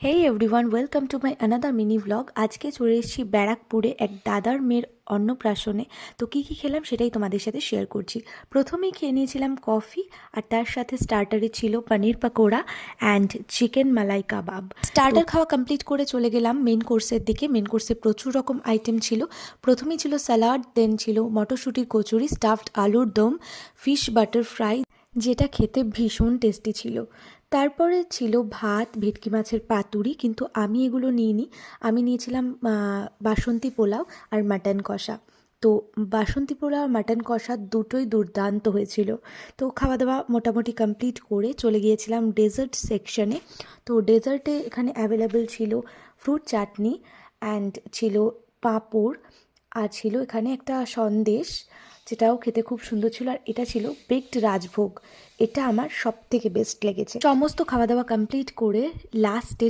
Hey everyone, welcome to my another mini vlog. আজকে চলে এসেছি ব্যারাকপুরে এক দাদার মেয়ের অন্নপ্রাশনে। তো কী কী খেলাম সেটাই তোমাদের সাথে শেয়ার করছি। প্রথমেই খেয়ে নিয়েছিলাম কফি, আর তার সাথে স্টার্টারে ছিল paneer pakora and chicken malai kabab. Starter খাওয়া কমপ্লিট করে চলে গেলাম মেন কোর্সের দিকে। মেন কোর্সে প্রচুর রকম আইটেম ছিল। প্রথমেই ছিল স্যালাড, দেন ছিল মটরশুঁটির কচুরি, স্টাফড আলুর দম, ফিশ বাটার ফ্রাই, যেটা খেতে ভীষণ টেস্টি ছিল। তারপরে ছিল ভাত, ভেটকি মাছের পাতুরি, কিন্তু আমি এগুলো নিইনি। আমি নিয়েছিলাম বাসন্তী পোলাও আর মাটন কষা। তো বাসন্তী পোলাও আর মাটন কষা দুটোই দুর্দান্ত হয়েছিল। তো খাওয়া দাওয়া মোটামুটি কমপ্লিট করে চলে গিয়েছিলাম ডেজার্ট সেকশনে। তো ডেজার্টে এখানে অ্যাভেলেবেল ছিল ফ্রুট চাটনি অ্যান্ড ছিল পাঁপড়, আর ছিল এখানে একটা সন্দেশ, যেটাও খেতে খুব সুন্দর ছিল। আর এটা ছিল বেকড রাজভোগ, এটা আমার সব থেকে বেস্ট লেগেছে। সমস্ত খাওয়া দাওয়া কমপ্লিট করে লাস্টে